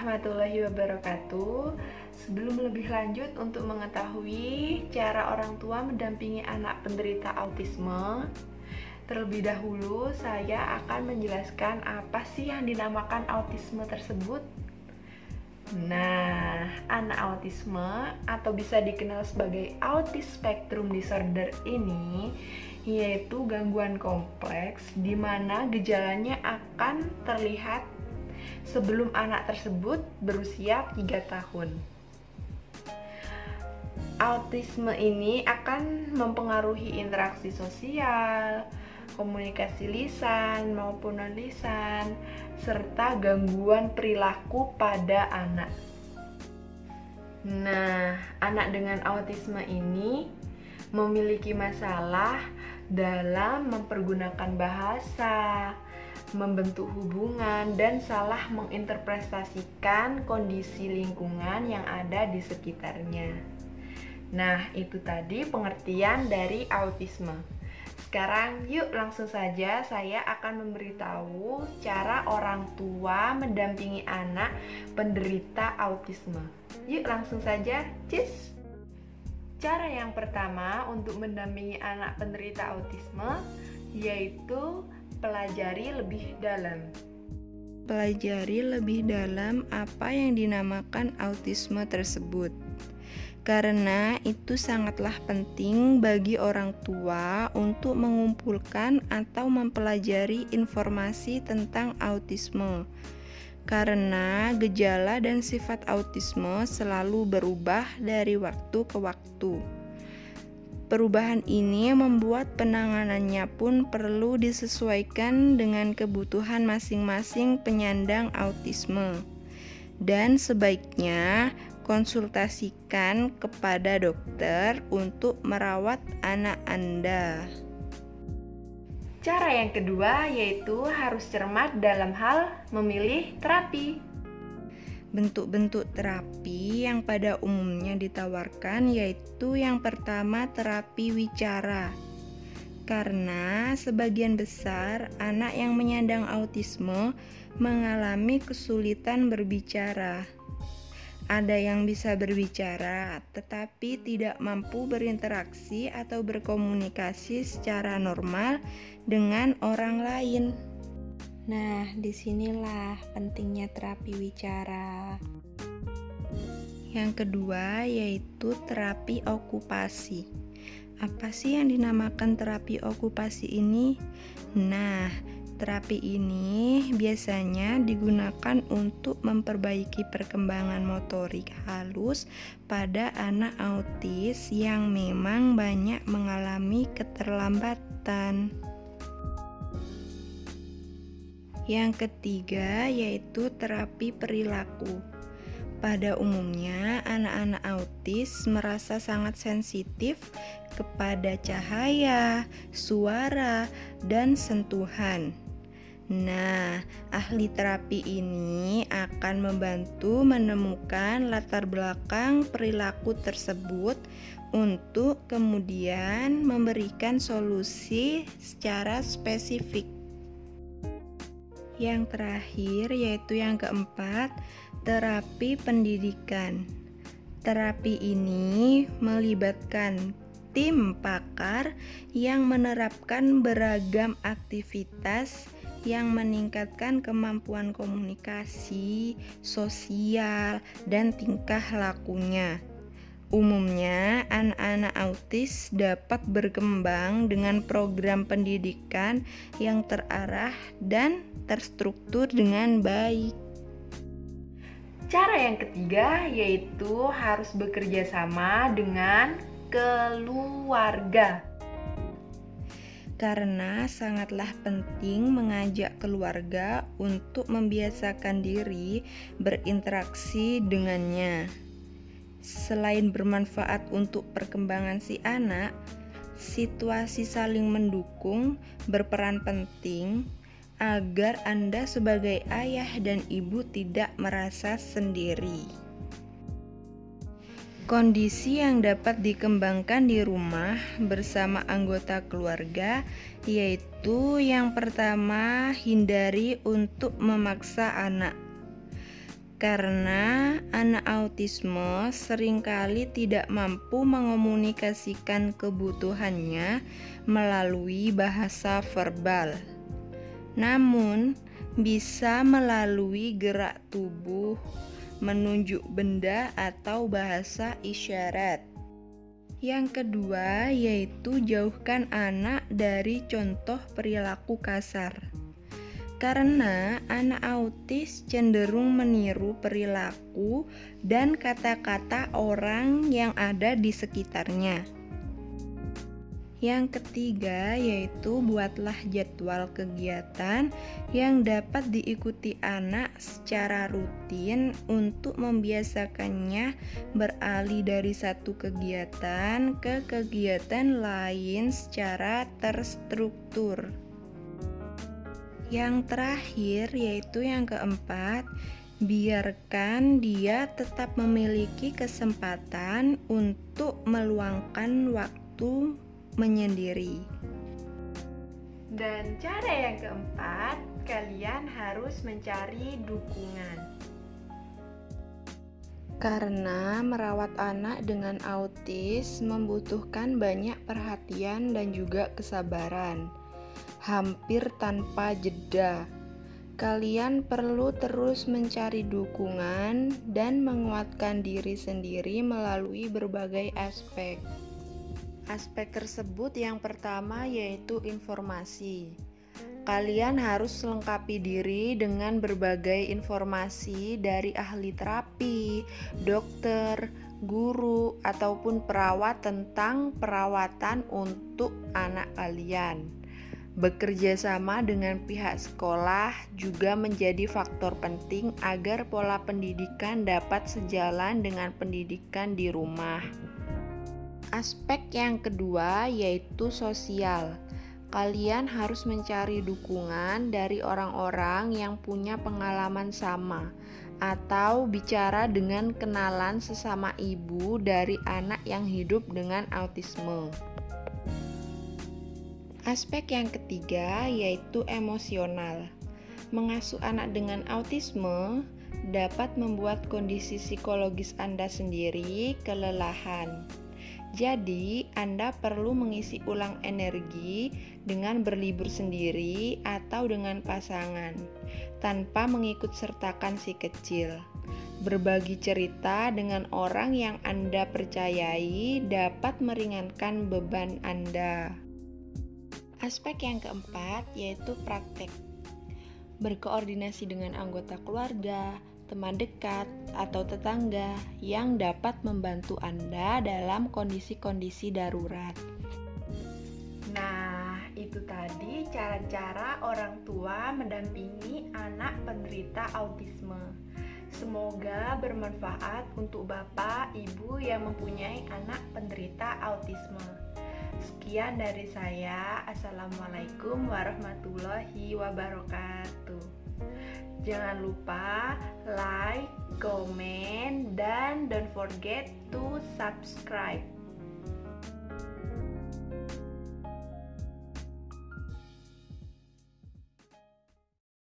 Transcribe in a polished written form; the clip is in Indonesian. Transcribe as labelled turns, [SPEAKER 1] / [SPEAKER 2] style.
[SPEAKER 1] warahmatullahi wabarakatuh. Sebelum lebih lanjut untuk mengetahui cara orang tua mendampingi anak penderita autisme, terlebih dahulu saya akan menjelaskan apa sih yang dinamakan autisme tersebut. Nah, anak autisme atau bisa dikenal sebagai autism spectrum disorder ini yaitu gangguan kompleks di mana gejalanya akan terlihat sebelum anak tersebut berusia 3 tahun. Autisme ini akan mempengaruhi interaksi sosial, komunikasi lisan maupun non-lisan, serta gangguan perilaku pada anak. Nah, anak dengan autisme ini memiliki masalah dalam mempergunakan bahasa, membentuk hubungan, dan salah menginterpretasikan kondisi lingkungan yang ada di sekitarnya. Nah, itu tadi pengertian dari autisme. Sekarang yuk langsung saja saya akan memberitahu cara orang tua mendampingi anak penderita autisme. Yuk langsung saja, cheers! Cara yang pertama untuk mendampingi anak penderita autisme yaitu pelajari lebih dalam.
[SPEAKER 2] Pelajari lebih dalam apa yang dinamakan autisme tersebut. Karena itu sangatlah penting bagi orang tua untuk mengumpulkan atau mempelajari informasi tentang autisme. Karena gejala dan sifat autisme selalu berubah dari waktu ke waktu. Perubahan ini membuat penanganannya pun perlu disesuaikan dengan kebutuhan masing-masing penyandang autisme. Dan sebaiknya konsultasikan kepada dokter untuk merawat anak Anda.
[SPEAKER 1] Cara yang kedua yaitu harus cermat dalam hal memilih terapi.
[SPEAKER 2] Bentuk-bentuk terapi yang pada umumnya ditawarkan yaitu yang pertama terapi wicara. Karena sebagian besar anak yang menyandang autisme mengalami kesulitan berbicara. Ada yang bisa berbicara, tetapi tidak mampu berinteraksi atau berkomunikasi secara normal dengan orang lain. Nah, disinilah pentingnya terapi wicara. Yang kedua yaitu terapi okupasi. Apa sih yang dinamakan terapi okupasi ini? Nah, terapi ini biasanya digunakan untuk memperbaiki perkembangan motorik halus pada anak autis yang memang banyak mengalami keterlambatan. Yang ketiga yaitu terapi perilaku. Pada umumnya, anak-anak autis merasa sangat sensitif kepada cahaya, suara, dan sentuhan. Nah, ahli terapi ini akan membantu menemukan latar belakang perilaku tersebut untuk kemudian memberikan solusi secara spesifik. Yang terakhir yaitu yang keempat, terapi pendidikan. Terapi ini melibatkan tim pakar yang menerapkan beragam aktivitas yang meningkatkan kemampuan komunikasi, sosial, dan tingkah lakunya. Umumnya, anak-anak autis dapat berkembang dengan program pendidikan yang terarah dan terstruktur dengan baik.
[SPEAKER 1] Cara yang ketiga yaitu harus bekerja sama dengan keluarga.
[SPEAKER 2] Karena sangatlah penting mengajak keluarga untuk membiasakan diri berinteraksi dengannya. Selain bermanfaat untuk perkembangan si anak, situasi saling mendukung berperan penting agar Anda sebagai ayah dan ibu tidak merasa sendiri. Kondisi yang dapat dikembangkan di rumah bersama anggota keluarga yaitu yang pertama, hindari untuk memaksa anak. karena anak autisme seringkali tidak mampu mengomunikasikan kebutuhannya melalui bahasa verbal. Namun, bisa melalui gerak tubuh, menunjuk benda atau bahasa isyarat. Yang kedua yaitu jauhkan anak dari contoh perilaku kasar. Karena anak autis cenderung meniru perilaku dan kata-kata orang yang ada di sekitarnya. Yang ketiga yaitu buatlah jadwal kegiatan yang dapat diikuti anak secara rutin untuk membiasakannya beralih dari satu kegiatan ke kegiatan lain secara terstruktur. Yang terakhir yaitu yang keempat, biarkan dia tetap memiliki kesempatan untuk meluangkan waktu menyendiri.
[SPEAKER 1] Dan cara yang keempat, kalian harus mencari dukungan.
[SPEAKER 2] Karena merawat anak dengan autis membutuhkan banyak perhatian dan juga kesabaran, hampir tanpa jeda. Kalian perlu terus mencari dukungan dan menguatkan diri sendiri melalui berbagai aspek. Aspek tersebut yang pertama yaitu informasi. Kalian harus lengkapi diri dengan berbagai informasi dari ahli terapi, dokter, guru, ataupun perawat tentang perawatan untuk anak kalian. Bekerja sama dengan pihak sekolah juga menjadi faktor penting agar pola pendidikan dapat sejalan dengan pendidikan di rumah. Aspek yang kedua yaitu sosial. Kalian harus mencari dukungan dari orang-orang yang punya pengalaman sama atau bicara dengan kenalan sesama ibu dari anak yang hidup dengan autisme. Aspek yang ketiga yaitu emosional. Mengasuh anak dengan autisme dapat membuat kondisi psikologis Anda sendiri kelelahan. Jadi, Anda perlu mengisi ulang energi dengan berlibur sendiri atau dengan pasangan, tanpa mengikut sertakan si kecil. Berbagi cerita dengan orang yang Anda percayai dapat meringankan beban Anda. Aspek yang keempat yaitu praktek. Berkoordinasi dengan anggota keluarga, teman dekat, atau tetangga yang dapat membantu Anda dalam kondisi-kondisi darurat.
[SPEAKER 1] Nah, itu tadi cara-cara orang tua mendampingi anak penderita autisme. Semoga bermanfaat untuk Bapak, Ibu yang mempunyai anak penderita autisme. Sekian dari saya. Assalamualaikum warahmatullahi wabarakatuh. Jangan lupa like, comment, dan don't forget to subscribe.